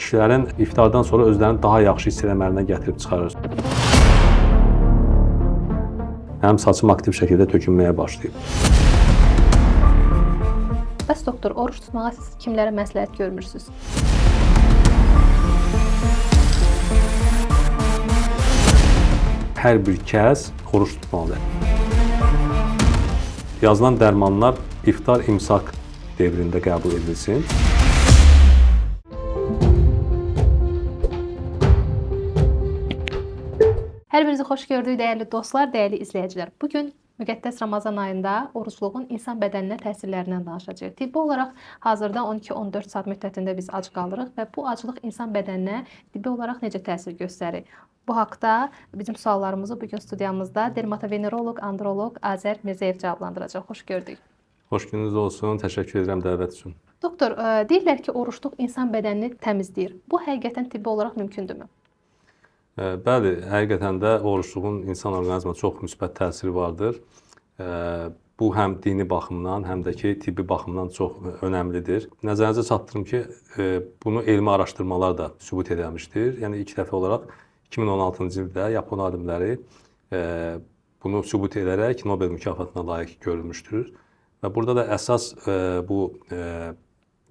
kişilərin iftardan sonra özlərini daha yaxşı hiss etmələrinə gətirib çıxarır. Həm saçım aktiv şəkildə tökülməyə başlayıb. Bəs doktor, oruç tutmağa siz kimlərə məsləhət görmürsünüz? Hər bir kəs oruç tutmalıdır. Yazılan dərmanlar iftar imsak devrində qəbul edilsin. Hər birinizi xoş gördük, dəyərli dostlar, dəyərli izləyicilər. Bugün müqəddəs Ramazan ayında orucluğun insan bədəninə təsirlərindən danışacağıq. Tibbi olaraq hazırda 12-14 saat müddətində biz ac qalırıq və bu aclıq insan bədəninə tibbi olaraq necə təsir göstərir? Bu haqda bizim suallarımızı bugün studiyamızda dermatoveneroloq, androloq Azər Mirzəyev cavablandıracaq. Xoş gördük. Xoş gününüz olsun, təşəkkür edirəm dəvət üçün. Doktor, deyirlər ki, orucluq insan bədənini təmizləyir. Bu həqiqətən tibbi olaraq mümkündürmü? Bəli, həqiqətən də orucluğun insan orqanizminə çox müsbət təsiri vardır. Bu həm dini baxımdan, həm də ki, tibbi baxımdan çox önəmlidir. Nəzərinizə çatdırım ki, bunu elmi araşdırmalar da sübut edilmişdir. Yəni ilk dəfə olaraq 2016-cı ildə Yapon alimləri bunu sübut edərək Nobel mükafatına layiq görülmüşdür. Və burada da əsas bu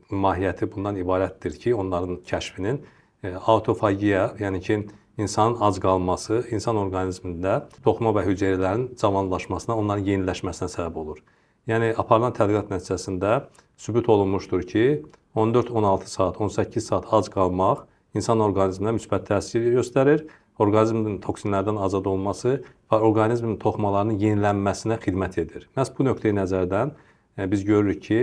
mahiyyəti bundan ibarətdir ki, onların kəşfinin autofagiya, yəni ki, insanın ac qalması insan orqanizmində toxuma və hüceyrələrin cavanlaşmasına, onların yeniləşməsinə səbəb olur. Yəni, aparılan tədqiqat nəticəsində sübut olunmuşdur ki, 14-16 saat, 18 saat ac qalmaq insan orqanizminə müsbət təsir göstərir. Orqanizmin toksinlərdən azad olması və orqanizmin toxumalarının yenilənməsinə xidmət edir. Məhz bu nöqteyi nəzərdən biz görürük ki,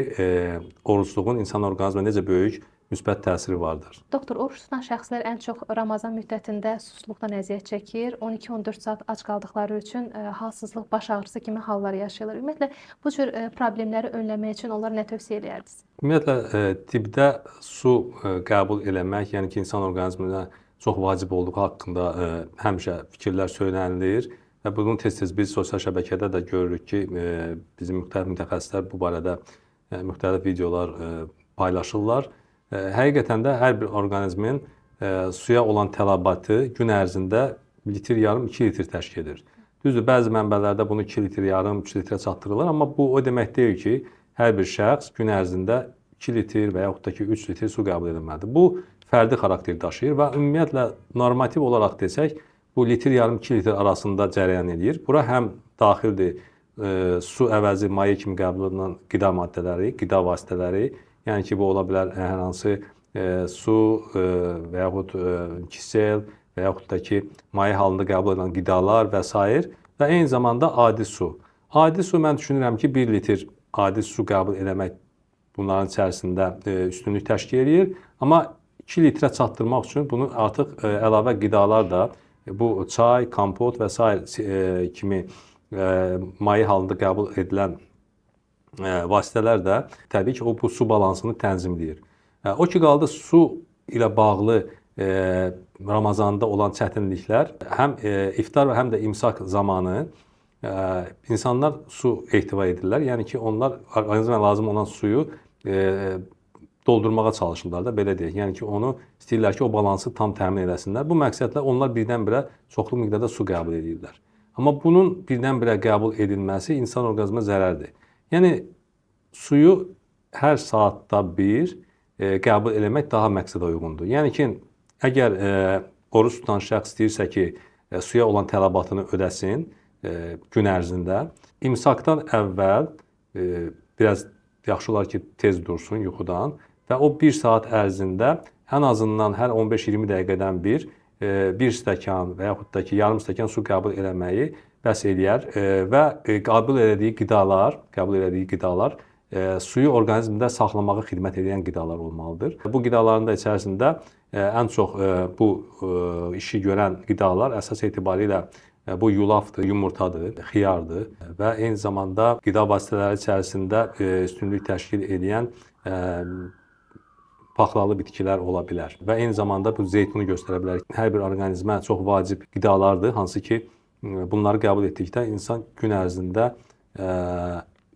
orucluğun insan orqanizminə necə böyük müsbət təsiri vardır. Doktor, oruç tutan şəxslər ən çox Ramazan müddətində susuzluqdan əziyyət çəkir. 12-14 saat ac qaldıqları üçün halsızlıq, baş ağrısı kimi hallar yaşayırlar. Ümumiyyətlə, bu cür problemləri önləmək üçün onlara nə tövsiyə edərdiniz? Ümumiyyətlə, tibbdə su qəbul eləmək, yəni ki, insan orqanizminə çox vacib olduğu haqqında həmişə fikirlər söylənilir. Və bunu tez-tez biz sosial şəbəkədə də görürük ki, bizim müxtəlif mütəxəssislər bu barədə müxtəlif videolar paylaşırlar. Həqiqətən də hər bir orqanizmin suya olan tələbatı gün ərzində litr yarım, 2 litr təşkil edir. Düzdür, bəzi mənbələrdə bunu 2 litr yarım, 3 litrə çatdırırlar, amma bu o demək deyil ki, hər bir şəxs gün ərzində 2 litr və yaxud da ki, 3 litr su qəbul edilməlidir. Bu, fərdi xarakter daşıyır və ümumiyyətlə normativ olaraq desək, bu litr yarım, 2 litr arasında cərəyan edir. Bura həm daxildir su əvəzi maye kimi qəbul olunan qida maddələri, qida vasitələri, yəni ki, bu ola bilər hər hansı su və yaxud kisel və yaxud da ki, maye halında qəbul edilen qidalar və s. və eyni zamanda adi su. Adi su mən düşünürəm ki, 1 litr adi su qəbul eləmək bunların içərisində üstünlük təşkil edir. Amma 2 litrə çatdırmaq üçün bunu artıq əlavə qidalar da, bu çay, kompot və s. kimi maye halında qəbul edilən vasitələr də təbii ki, bu su balansını tənzimləyir. O ki, qaldı su ilə bağlı Ramazanda olan çətinliklər, həm iftar və həm də imsak zamanı insanlar su ehtiva edirlər. Yəni ki, onlar orqanizmə lazım olan suyu doldurmağa çalışırlar da, belə deyək. Yəni ki, onu istəyirlər ki, o balansı tam təmin eləsinlər. Bu məqsədlə onlar birdən-birə çoxlu miqdarda su qəbul edirlər. Amma bunun birdən-birə qəbul edilməsi insan orqanizmə zərərdir. Yəni, suyu hər saatda bir qəbul eləmək daha məqsədə uyğundur. Yəni ki, əgər oruç tutan şəxs istəyirsə ki, suya olan tələbatını ödəsin gün ərzində, imsakdan əvvəl biraz yaxşı olar ki, tez dursun yuxudan və o 1 saat ərzində ən azından hər 15-20 dəqiqədən bir stəkan və yaxud da ki, yarım stəkan su qəbul eləməyi bəs eləyər və qəbul elədiyi qidalar suyu orqanizmdə saxlamağa xidmət edən qidalar olmalıdır. Bu qidaların da içərisində ən çox bu işi görən qidalar əsas etibarilə bu yulafdır, yumurtadır, xiyardır və eyni zamanda qida vasitələri içərisində üstünlük təşkil edən paxlalı bitkilər ola bilər və eyni zamanda bu zeytunu göstərə bilər. Hər bir orqanizmə çox vacib qidalardır, hansı ki, bunları qəbul etdikdə insan gün ərzində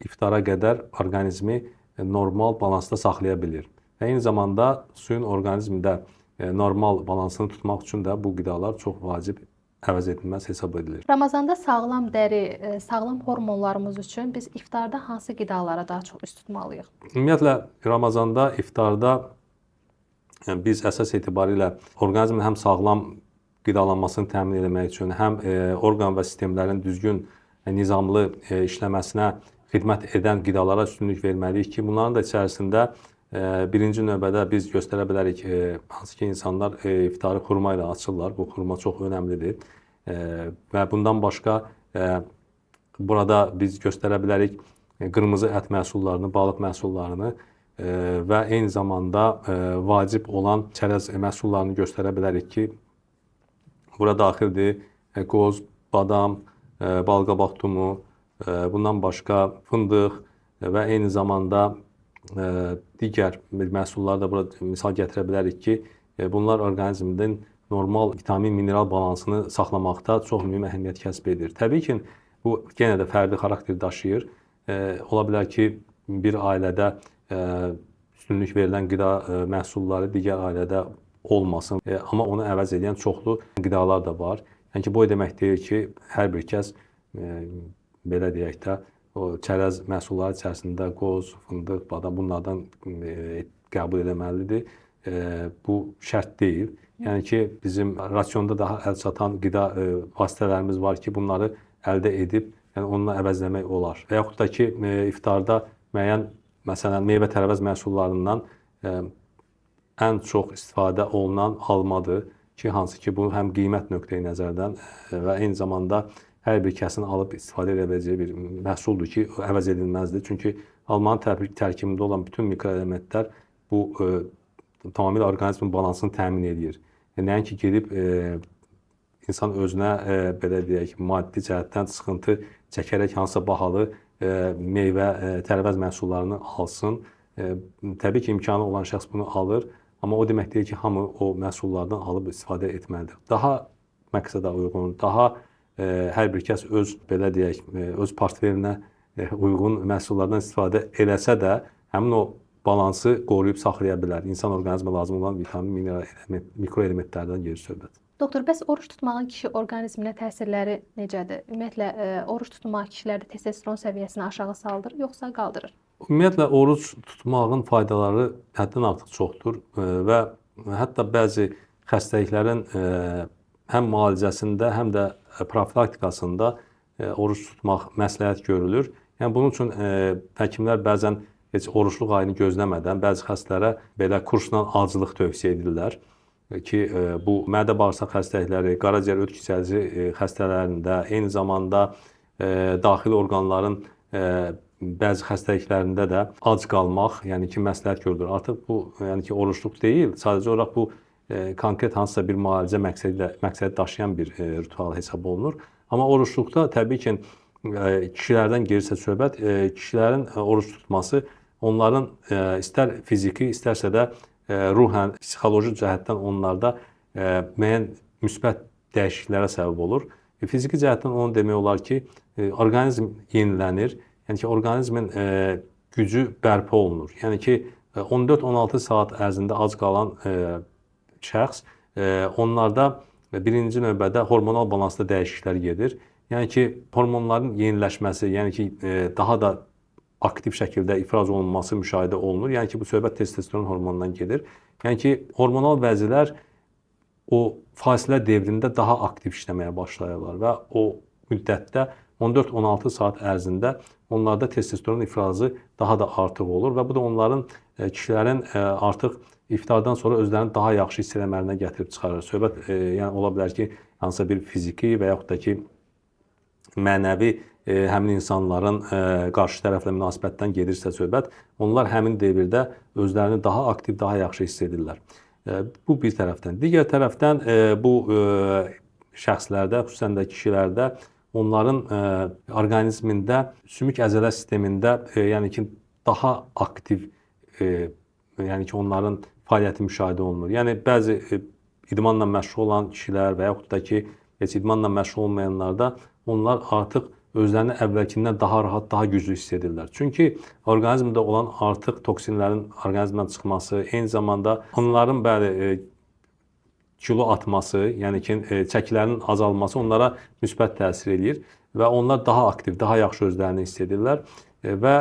iftara qədər orqanizmi normal balansda saxlaya bilir. Və eyni zamanda suyun orqanizmdə normal balansını tutmaq üçün də bu qidalar çox vacib, əvəz edilməz hesab edilir. Ramazanda sağlam dəri, sağlam hormonlarımız üçün biz iftarda hansı qidalara daha çox üst tutmalıyıq? Ümumiyyətlə Ramazanda, iftarda biz əsas etibarilə orqanizmin həm sağlam qidalanmasını təmin etmək üçün, həm orqan və sistemlərin düzgün, nizamlı işləməsinə xidmət edən qidalara üstünlük verməliyik ki, bunların da içərisində birinci növbədə biz göstərə bilərik, hansı ki insanlar iftarı xurma ilə açırlar. Bu xurma çox önəmlidir. Və bundan başqa burada biz göstərə bilərik qırmızı ət məhsullarını, balıq məhsullarını və eyni zamanda vacib olan çərəz məhsullarını göstərə bilərik ki, bura daxildir qoz, badam, balqabaq tumu, bundan başqa fındıq və eyni zamanda digər məhsulları da burada misal gətirə bilərik ki, bunlar orqanizmin normal vitamin, mineral balansını saxlamaqda çox mühüm əhəmiyyət kəsb edir. Təbii ki, bu yenə də fərdi xarakter daşıyır. Ola bilər ki, bir ailədə üstünlük verilən qida məhsulları digər ailədə olmasın, amma onu əvəz edən çoxlu qidalar da var. Yəni ki, bu demək deyil ki, hər bir kəs belə deyək də, o çərəz məhsulları içərisində qoz, fındıq, badam bunlardan qəbul etməlidir. Bu şərt deyil. Yəni ki, bizim rasionda daha əlçatan qida vasitələrimiz var ki, bunları əldə edib, yəni onunla əvəzləmək olar. Və yaxud da ki, iftarda müəyyən, məsələn, meyvə-tərəvəz məhsullarından ən çox istifadə olunan almadır ki, hansı ki, bu həm qiymət nöqteyi nəzərdən və eyni zamanda hər bir kəsin alıb istifadə edə biləcəyi bir məhsuldur ki, əvəz edilməzdir. Çünki almanın tərkibində olan bütün mikroelementlər bu tamamilə orqanizmin balansını təmin edir. Nəinki gedib insan özünə belə deyək, maddi cəhətdən sıxıntı çəkərək hansısa bahalı meyvə, tərəvəz məhsullarını alsın. Təbii ki, imkanı olan şəxs bunu alır, amma o demək deyil ki, hamı o məhsullardan alıb istifadə etməlidir. Daha məqsədə uyğun, daha hər bir kəs öz, belə deyək, öz portfelinə uyğun məhsullardan istifadə eləsə də, həmin o balansı qoruyub saxlaya bilər. İnsan orqanizmə lazım olan vitamin, mineral, mikroelementlərdən gedir söhbət. Doktor, bəs oruç tutmağın kişi orqanizminə təsirləri necədir? Ümumiyyətlə, oruç tutmaq kişilərdə testosteron səviyyəsini aşağı saldırır, yoxsa qaldırır? Ümumiyyətlə, oruç tutmağın faydaları həddən artıq çoxdur və hətta bəzi xəstəliklərin həm müalicəsində, həm də profilaktikasında oruç tutmaq məsləhət görülür. Yəni, bunun üçün həkimlər bəzən heç oruçluq ayını gözləmədən bəzi xəstələrə belə kursla acılıq tövsiyə edirlər ki, bu mədə-bağırsaq xəstəlikləri, qaraciyər öd kisəsi xəstələrində, eyni zamanda daxili orqanların bəzi xəstəliklərində də ac qalmaq, yəni ki, məsləhət görülür. Artıq bu, yəni ki, oruçluq deyil, sadəcə olaraq bu konkret hansısa bir müalicə məqsədi daşıyan bir ritual hesab olunur. Amma oruçluqda təbii ki, kişilərdən gedirsə söhbət, kişilərin oruç tutması onların istər fiziki, istərsə də ruhən, psixoloji cəhətdən onlarda müəyyən müsbət dəyişikliklərə səbəb olur. Fiziki cəhətdən onu demək olar ki, orqanizm yenilənir, yəni ki, orqanizmin gücü bərpa olunur. Yəni ki, 14-16 saat ərzində ac qalan şəxs, onlarda birinci növbədə hormonal balansda dəyişikliklər gedir. Yəni ki, hormonların yeniləşməsi, yəni ki, daha da aktiv şəkildə ifraz olunması müşahidə olunur. Yəni ki, bu söhbət testosteron hormonundan gedir. Yəni ki, hormonal vəzilər o fasilə devrində daha aktiv işləməyə başlayırlar və o müddətdə 14-16 saat ərzində onlarda testosteron ifrazı daha da artıq olur və bu da onların, kişilərin artıq iftardan sonra özlərini daha yaxşı hiss eləmələrinə gətirib çıxarır. Söhbət yəni ola bilər ki, hansısa bir fiziki və yaxud da ki, mənəvi həmin insanların qarşı tərəflə münasibətdən gedirsə söhbət, onlar həmin devirdə özlərini daha aktiv, daha yaxşı hiss edirlər. Bu bir tərəfdən. Digər tərəfdən bu şəxslərdə, xüsusən də kişilərdə onların orqanizmində, sümük əzələ sistemində, yəni ki, daha aktiv, yəni ki, onların fəaliyyəti müşahidə olunur. Yəni bəzi idmanla məşğul olan kişilər və yaxud da ki, heç idmanla məşğul olmayanlarda onlar artıq özlərini əvvəlkindən daha rahat, daha güclü hiss edirlər. Çünki orqanizmdə olan artıq toksinlərin orqanizmdən çıxması, eyni zamanda onların bəli kilo atması, yəni ki, çəkilərinin azalması onlara müsbət təsir eləyir və onlar daha aktiv, daha yaxşı özlərini hiss edirlər və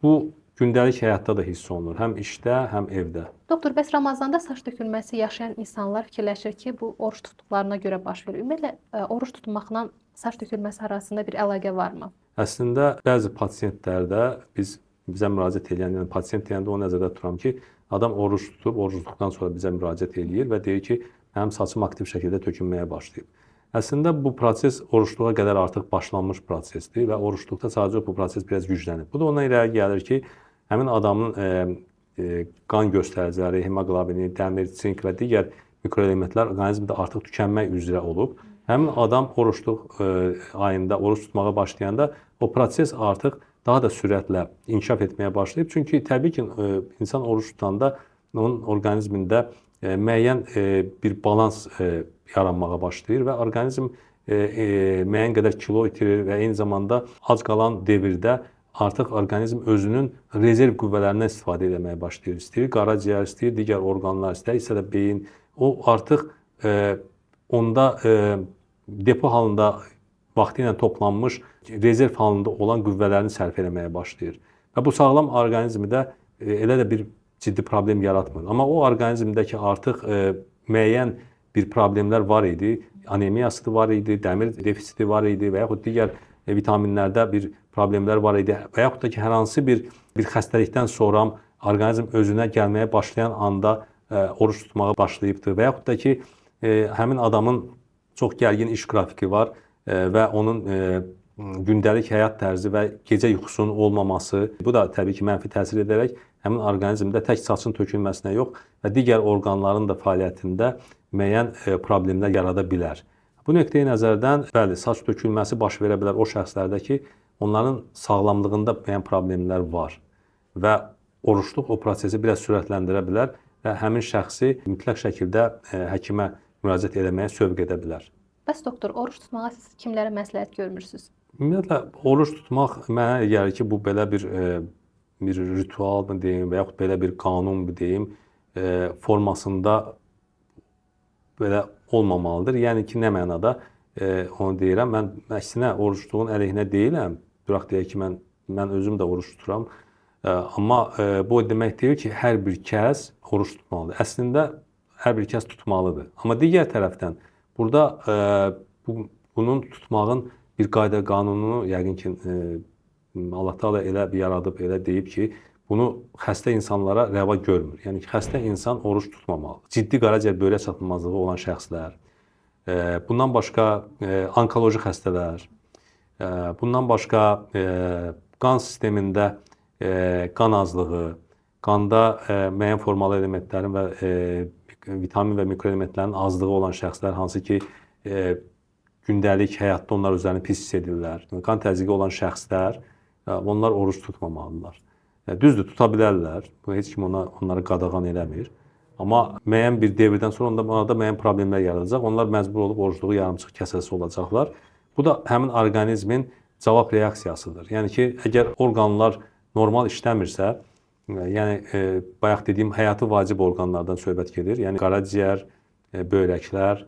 bu gündəlik həyatda da hiss olunur, həm işdə, həm evdə. Doktor, bəs Ramazanda saç tökülməsi yaşayan insanlar fikirləşir ki, bu oruç tutduqlarına görə baş verir. Ümumiyyətlə, oruç tutmaqla saç tökülməsi arasında bir əlaqə varmı? Əslində, bəzi pasientlərdə bizə müraciət edən, yəni pasient deyəndə onu nəzərdə tuturam ki, adam oruç tutub, oruç tutduqdan sonra bizə müraciət eləyir və deyir ki, mənim saçım aktiv şəkildə tökülməyə başlayıb. Əslində, bu proses oruçluğa qədər artıq başlanmış prosesdir və oruçluqda sadəcə bu proses biraz güclənir. Bu da ona irəli gəlir ki, həmin adamın qan göstəriciləri, hemoqlobini, dəmir, sink və digər mikroelementlər orqanizmdə artıq tükənmək üzrə olub. Həmin adam oruçluq ayında oruç tutmağa başlayanda o proses artıq daha da sürətlə inkişaf etməyə başlayıb. Çünki təbii ki, insan oruç tutanda onun orqanizmində müəyyən bir balans yaranmağa başlayır və orqanizm müəyyən qədər kilo itirir və eyni zamanda ac qalan devirdə artıq orqanizm özünün rezerv qüvvələrindən istifadə etməyə başlayır. İstəyir qaraciyər, istəyir digər orqanlar, istəyirsə də beyin. O artıq onda depo halında vaxtı ilə toplanmış, rezerv halında olan qüvvələrini sərf etməyə başlayır. Və bu sağlam orqanizmdə elə də bir ciddi problem yaratmır. Amma o orqanizmdəki artıq müəyyən bir problemlər var idi. Anemiyası var idi, dəmir defisiti var idi və yaxud digər vitaminlərdə bir problemlər var idi və yaxud da ki, hər hansı bir xəstəlikdən sonra orqanizm özünə gəlməyə başlayan anda oruç tutmağa başlayıbdır və yaxud da ki, həmin adamın çox gərgin iş qrafiki var və onun gündəlik həyat tərzi və gecə yuxusunun olmaması, bu da təbii ki, mənfi təsir edərək həmin orqanizmdə tək saçın tökülməsinə yox və digər orqanların da fəaliyyətində müəyyən problemlər yarada bilər. Bu nöqteyi nəzərdən, bəli, saç tökülməsi baş verə bilər o şəxslərdə ki, onların sağlamlığında müəyyən problemlər var və oruçluq o prosesi biraz sürətləndirə bilər və həmin şəxsi mütləq şəkildə həkimə müraciət etməyə sövq edə bilər. Bəs doktor, oruç tutmağa siz kimlərə məsləhət görmürsünüz? Ümumiyyətlə, oruç tutmaq mənə gəlir ki, bu belə bir ritual mı deyim və yaxud belə bir qanun mu deyim, formasında belə olmamalıdır. Yəni ki, nə mənada onu deyirəm, mən əksinə oruçluğun əleyhinə deyiləm. Duraq deyək ki, mən özüm də oruç tuturam. Amma bu demək deyil ki, hər bir kəs oruç tutmalıdır. Əslində, hər bir kəs tutmalıdır. Amma digər tərəfdən, burada bunun tutmağın bir qayda qanununu yəqin ki, Allah Teala elə bir yaradıb, elə deyib ki, bunu xəstə insanlara rəva görmür. Yəni ki, xəstə insan oruç tutmamalıdır. Ciddi qaraciyər böyrək çatılmazlığı olan şəxslər, bundan başqa onkoloji xəstələr, bundan başqa qan sistemində qan azlığı, qanda müəyyən formalı elementlərin və vitamin və mikroelementlərin azlığı olan şəxslər, hansı ki, gündəlik həyatda onlar özlərini pis hiss edirlər. Qan təzyiqi olan şəxslər, onlar oruç tutmamalıdırlar. Düzdür, tuta bilərlər. Heç kim onları qadağan eləmir. Amma müəyyən bir devirdən sonra onlarda müəyyən problemlər yaradacaq. Onlar məcbur olub orucluğu yarımçıq kəsəsi olacaqlar. Bu da həmin orqanizmin cavab reaksiyasıdır. Yəni ki, əgər orqanlar normal işləmirsə, yəni bayaq dediyim həyatı vacib orqanlardan söhbət gedir. Yəni qaraciyər, böyrəklər,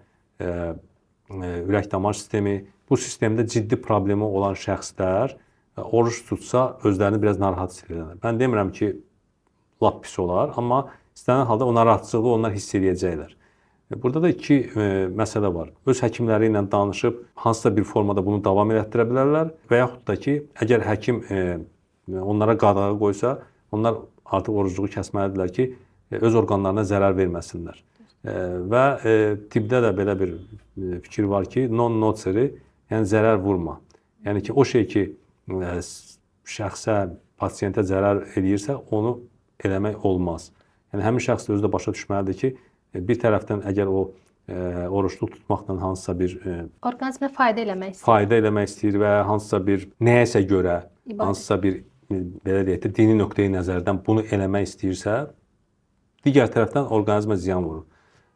ürək-damar sistemi, bu sistemdə ciddi problemi olan şəxslər oruç tutsa özlərini biraz narahat hiss edirlər. Mən demirəm ki, lap pis olar, amma istənilən halda o narahatçılığı onlar hiss edəcəklər. Burada da iki məsələ var. Öz həkimləri ilə danışıb hansısa bir formada bunu davam etdirə bilərlər və yaxud da ki, əgər həkim onlara qadağa qoysa, onlar artıq orucluğu kəsməlidirlər ki, öz orqanlarına zərər verməsinlər. Və tibbdə də belə bir fikir var ki, non-nocere, yəni zərər vurma. Yəni ki, o şey ki, şəxsə, pasiyentə zərər eləyirsə, onu eləmək olmaz. Yəni həmin şəxs də özü də başa düşməlidir ki, bir tərəfdən əgər o oruçluq tutmaqla hansısa bir orqanizmə fayda eləmək istəyir və hansısa bir nəyəsə görə, hansısa bir belə deyək də dini nöqteyi nəzərdən bunu eləmək istəyirsə, digər tərəfdən orqanizmə ziyan vurur.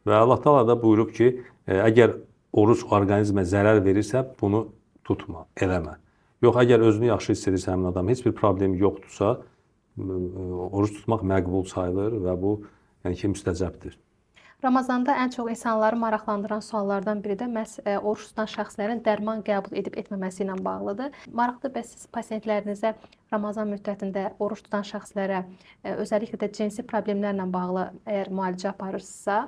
Və Allah Teala da buyurub ki, əgər oruç orqanizmə zərər verirsə, bunu tutma, eləmə. Yox, əgər özünü yaxşı hiss edirsə həmin adam, heç bir problemi yoxdursa, oruç tutmaq məqbul sayılır və bu yəni ki, müstəcəbdir. Ramazanda ən çox insanları maraqlandıran suallardan biri də məhz oruç tutan şəxslərin dərman qəbul edib etməməsi ilə bağlıdır. Maraqlıdır, bəs siz pasientlərinizə Ramazan müddətində oruç tutan şəxslərə özəlliklə də cinsi problemlərlə bağlı əgər müalicə aparırsınızsa,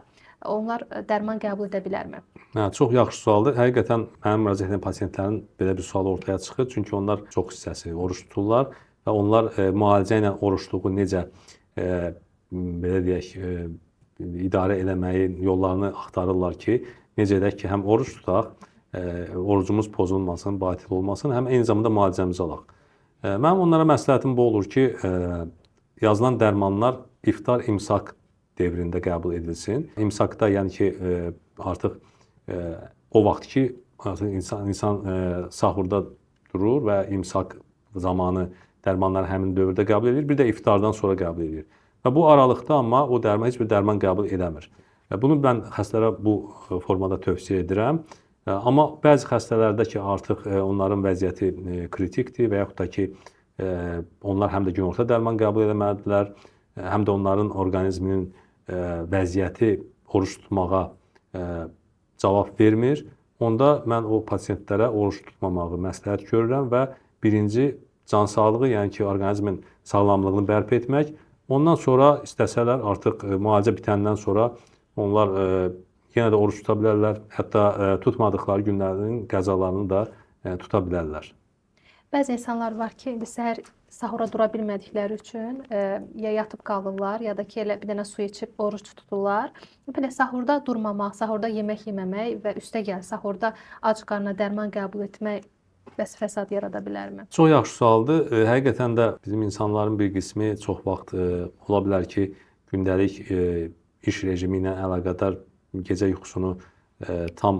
onlar dərman qəbul edə bilərmi? Hə, çox yaxşı sualdır. Həqiqətən mənim müraciət edən pasientlərin belə bir sualı ortaya çıxır. Çünki onlar çox hissəsi oruç tuturlar və onlar müalicə ilə oruçluğu necə belə deyək, idarə eləməyin yollarını axtarırlar ki, necə edək ki, həm oruç tutaq, orucumuz pozulmasın, batil olmasın, həm eyni zamanda müalicəmizi alaq. Mənim onlara məsləhətim bu olur ki, yazılan dərmanlar iftar imsak dövründə qəbul edilsin. İmsakda, yəni ki, artıq o vaxt ki, artıq insan sahurda durur və imsak zamanı dərmanları həmin dövrdə qəbul edir, bir də iftardan sonra qəbul edir. Və bu aralıqda amma o dərman heç bir dərman qəbul edəmir. Bunu mən xəstələrə bu formada tövsiyə edirəm. Amma bəzi xəstələrdə ki, artıq onların vəziyyəti kritikdir və yaxud da ki, onlar həm də günorta dərman qəbul etməlidirlər, həm də onların orqanizminin vəziyyəti oruç tutmağa cavab vermir. Onda mən o pasientlərə oruç tutmamağı məsləhət görürəm və birinci can sağlığı, yəni ki, orqanizmin sağlamlığını bərpa etmək. Ondan sonra istəsələr artıq müalicə bitəndən sonra onlar yenə də oruç tuta bilərlər. Hətta tutmadıqları günlərin qəzalarını da tuta bilərlər. Bəzi insanlar var ki, indi səhər sahura dura bilmədikləri üçün ya yatıb qalırlar, ya da ki, elə bir dənə su içib oruç tuturlar. Belə sahurda durmamaq, sahurda yemək yeməmək və üstəgəl sahurda ac qarnına dərman qəbul etmək bəs fəsad yarada bilərmi? Çox yaxşı sualdır. Həqiqətən də bizim insanların bir qismi çox vaxt ola bilər ki, gündəlik iş rejimi ilə əlaqədar gecə yuxusunu tam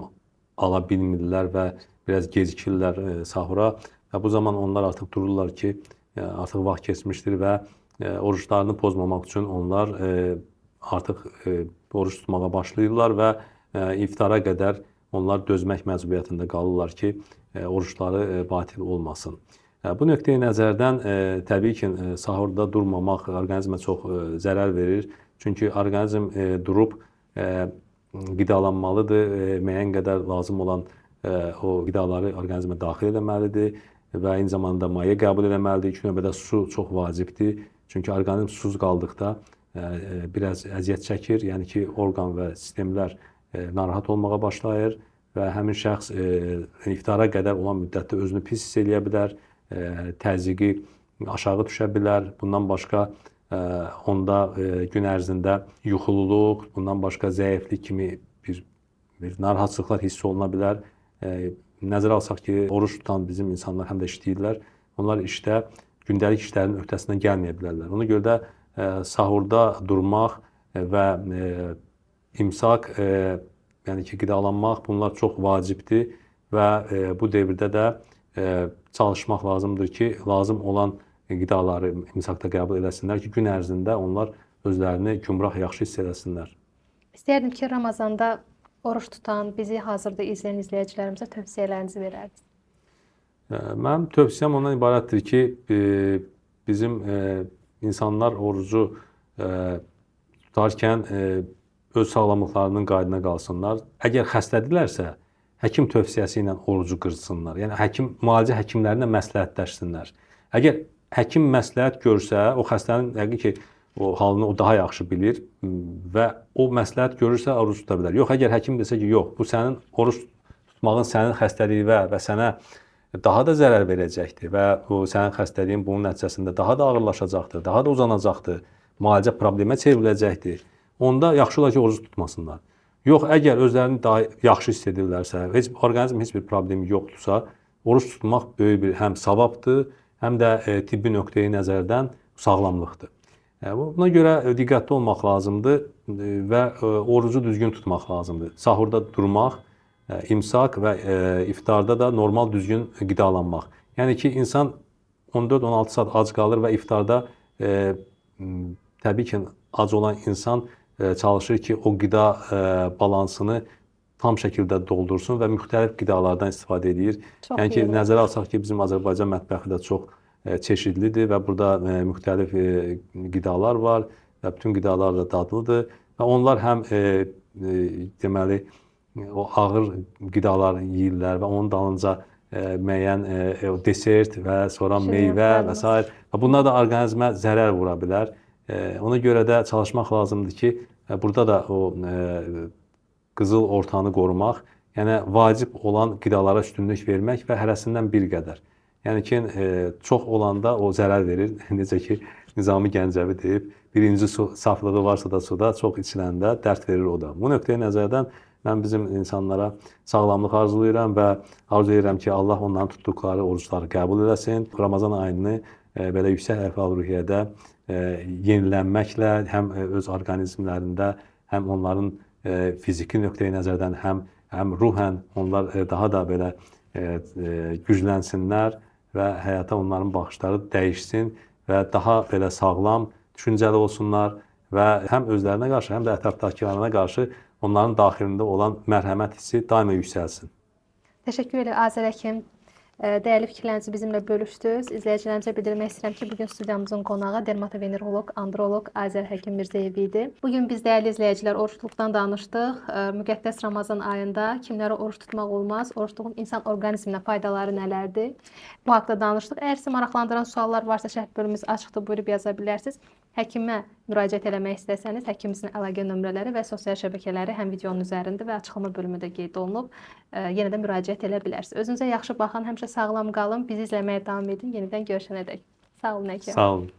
ala bilmirlər və biraz gecikirlər sahura. Və bu zaman onlar artıq dururlar ki, artıq vaxt keçmişdir və oruçlarını pozmamaq üçün onlar artıq oruç tutmağa başlayırlar və iftara qədər onlar dözmək məcburiyyətində qalırlar ki, oruçları batil olmasın. Bu nöqteyi nəzərdən təbii ki, sahurda durmamaq orqanizmə çox zərər verir. Çünki orqanizm durub qidalanmalıdır, müəyyən qədər lazım olan o qidaları orqanizmə daxil etməlidir və eyni zamanda maye qəbul etməlidir. İlk növbədə su çox vacibdir. Çünki orqanizm susuz qaldıqda biraz əziyyət çəkir. Yəni ki, orqan və sistemlər narahat olmağa başlayır və həmin şəxs iftara qədər olan müddətdə özünü pis hiss eləyə bilər, təzyiqi aşağı düşə bilər. Bundan başqa onda gün ərzində yuxululuq, bundan başqa zəiflik kimi bir narahatçılıqlar hiss oluna bilər. Nəzərə alsaq ki, oruç tutan bizim insanlar həm də işləyirlər. Onlar işdə gündəlik işlərin öhdəsindən gəlməyə bilərlər. Ona görə də sahurda durmaq və imsak, yəni ki, qidalanmaq bunlar çox vacibdir və bu dövrdə də çalışmaq lazımdır ki, lazım olan qidaları imsakda qəbul edəsinlər ki, gün ərzində onlar özlərini gümrah yaxşı hiss edəsinlər. İstəyərdim ki, Ramazanda oruç tutan, bizi hazırda izləyən izləyicilərimizə tövsiyələrinizi verərdiniz. Mənim tövsiyəm ondan ibarətdir ki, bizim insanlar orucu tutarkən öz sağlamlıqlarının qaydına qalsınlar. Əgər xəstədirlərsə, həkim tövsiyəsi ilə orucu qırsınlar. Yəni, müalicə həkimlərinə məsləhətləşsinlər. Əgər həkim məsləhət görsə, o xəstənin həqiqi ki, o halını o daha yaxşı bilir və o məsləhət görürsə, oruç tuta bilər. Yox, əgər həkim desə ki, yox, bu sənin oruç tutmağın sənin xəstəliyinə və sənə daha da zərər verəcəkdir və o sənin xəstəliyin bunun nəticəsində daha da ağırlaşacaqdır, daha da uzanacaqdır, müalicə problemə çevriləcəkdir. Onda yaxşı olar ki, orucu tutmasınlar. Yox, əgər özlərini daha yaxşı hiss edirlərsə, orqanizm heç bir problemi yoxdursa, oruç tutmaq böyük bir həm savabdır, həm də tibbi nöqteyi nəzərdən sağlamlıqdır. Buna görə diqqətli olmaq lazımdır və orucu düzgün tutmaq lazımdır. Sahurda durmaq, imsak və iftarda da normal düzgün qidalanmaq. Yəni ki, insan 14-16 saat ac qalır və iftarda təbii ki, ac olan insan çalışır ki, o qida balansını tam şəkildə doldursun və müxtəlif qidalardan istifadə edir. Yəni ki, nəzərə alsaq ki, bizim Azərbaycan mətbəxi də çox çeşidlidir və burada müxtəlif qidalar var və bütün qidalar da dadlıdır və onlar həm deməli o ağır qidalar yeyirlər və onun dalınca müəyyən o desert və sonra meyvə Şirniyyatlar və s. və bunlar da orqanizmə zərər vura bilər. Ona görə də çalışmaq lazımdır ki, burada da o qızıl ortanı qorumaq, yəni vacib olan qidalara üstünlük vermək və hərəsindən bir qədər. Yəni ki, çox olanda o zərər verir. Necə ki, Nizami Gəncəvi deyib, birinci su saflığı varsa da suda, çox içiləndə dərd verir o da. Bu nöqteyi nəzərdən mən bizim insanlara sağlamlıq arzulayıram və arzu edirəm ki, Allah onların tutduqları orucları qəbul eləsin. Ramazan ayını belə yüksək əhval-ruhiyyədə yenilənməklə həm öz orqanizmlərində, həm onların fiziki nöqteyi nəzərdən, həm ruhən onlar daha da belə güclənsinlər və həyata onların baxışları dəyişsin və daha belə sağlam, düşüncəli olsunlar və həm özlərinə qarşı, həm də ətrafdakılarına qarşı onların daxilində olan mərhəmət hissi daima yüksəlsin. Təşəkkür edirəm Azər həkim. Dəyərli fikirlərinizi bizimlə bölüşdünüz. İzləyicilərimizə bildirmək istəyirəm ki, bugün studiyamızın qonağı dermatoveneroloq, androloq Azər Həkim Mirzəyev idi. Bugün biz dəyərli izləyicilər oruçluqdan danışdıq. Müqəddəs Ramazan ayında kimlərə oruç tutmaq olmaz? Oruçluğun insan orqanizminə faydaları nələrdir? Bu haqqda danışdıq. Əgər sizi maraqlandıran suallar varsa, şərh bölümümüz açıqdır, buyurub yaza bilərsiniz. Həkimə müraciət eləmək istəsəniz, həkimimizin əlaqə nömrələri və sosial şəbəkələri həm videonun üzərində və açıqlama bölümündə qeyd olunub. Yenə də müraciət edə bilərsiniz. Özünüzə yaxşı baxın, həmişə sağlam qalın, bizi izləməyə davam edin. Yenidən görüşənədək. Sağ olun həkim. Sağ olun.